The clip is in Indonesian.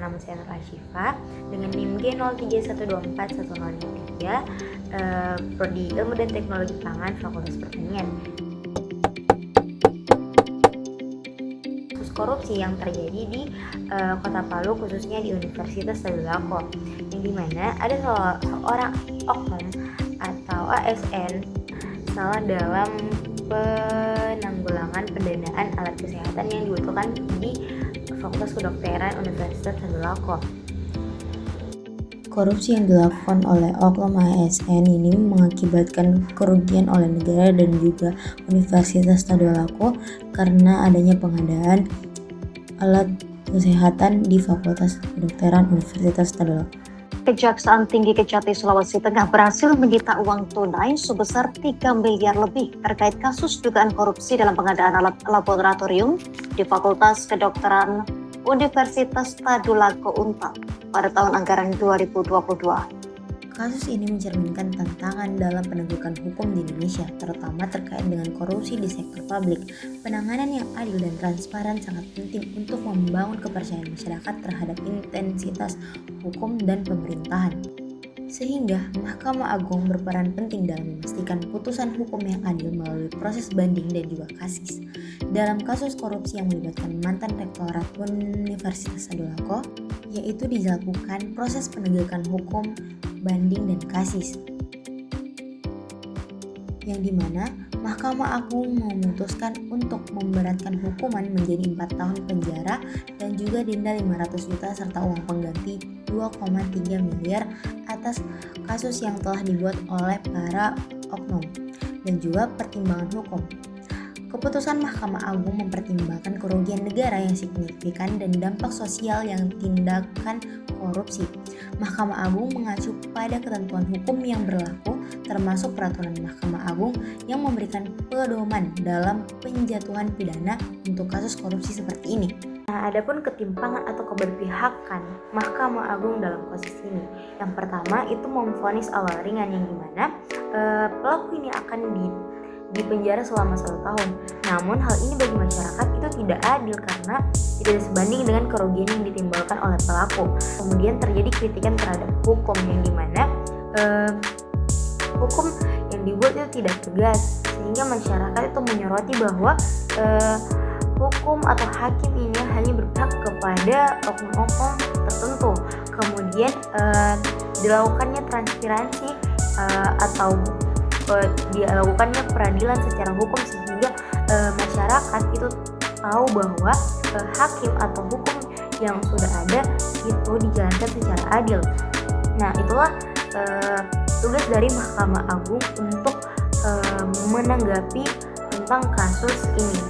nama saya Nur Ashifa dengan NIM G03124103, Prodi Ilmu dan Teknologi Pangan, Fakultas Pertanian. Kasus korupsi yang terjadi di Kota Palu, khususnya di Universitas Tadulako, yang dimana ada seorang oknum atau ASN salah dalam penanggulangan pendanaan alat kesehatan yang dibutuhkan di Fakultas Kedokteran Universitas Tadulako. Korupsi yang dilakukan oleh oknum ASN ini mengakibatkan kerugian oleh negara dan juga Universitas Tadulako karena adanya pengadaan alat kesehatan di Fakultas Kedokteran Universitas Tadulako. Kejaksaan Tinggi Kejati Sulawesi Tengah berhasil menyita uang tunai sebesar 3 miliar lebih terkait kasus dugaan korupsi dalam pengadaan alat laboratorium di Fakultas Kedokteran Universitas Tadulako Unpad pada tahun anggaran 2022. Kasus ini mencerminkan tantangan dalam penegakan hukum di Indonesia, terutama terkait dengan korupsi di sektor publik. Penanganan yang adil dan transparan sangat penting untuk membangun kepercayaan masyarakat terhadap intensitas hukum dan pemerintahan. Sehingga Mahkamah Agung berperan penting dalam memastikan putusan hukum yang adil melalui proses banding dan juga kasis. Dalam kasus korupsi yang melibatkan mantan rektorat Universitas Tadulako, yaitu dilakukan proses penegakan hukum, banding, dan kasis, yang dimana Mahkamah Agung memutuskan untuk memberatkan hukuman menjadi 4 tahun penjara dan juga denda 500 juta serta uang pengganti 2,3 miliar atas kasus yang telah dibuat oleh para oknum dan juga pertimbangan hukum. Keputusan Mahkamah Agung mempertimbangkan kerugian negara yang signifikan dan dampak sosial yang tindakan korupsi. Mahkamah Agung mengacu pada ketentuan hukum yang berlaku, termasuk peraturan Mahkamah Agung yang memberikan pedoman dalam penjatuhan pidana untuk kasus korupsi seperti ini. Nah, adapun ketimpangan atau keberpihakan Mahkamah Agung dalam kasus ini, yang pertama itu memvonis awal ringan yang dimana pelaku ini akan dipenjara selama 1 tahun. Namun hal ini bagi masyarakat itu tidak adil karena tidak sebanding dengan kerugian yang ditimbulkan oleh pelaku. Kemudian terjadi kritikan terhadap hukum yang dimana hukum yang dibuat itu tidak tegas, sehingga masyarakat itu menyoroti bahwa hukum atau hakim ini hanya berpihak kepada oknum-oknum tertentu. Kemudian dilakukannya transparansi atau dilakukannya peradilan secara hukum sehingga masyarakat itu tahu bahwa hakim atau hukum yang sudah ada itu dijalankan secara adil. Nah, itulah tugas dari Mahkamah Agung untuk menanggapi tentang kasus ini.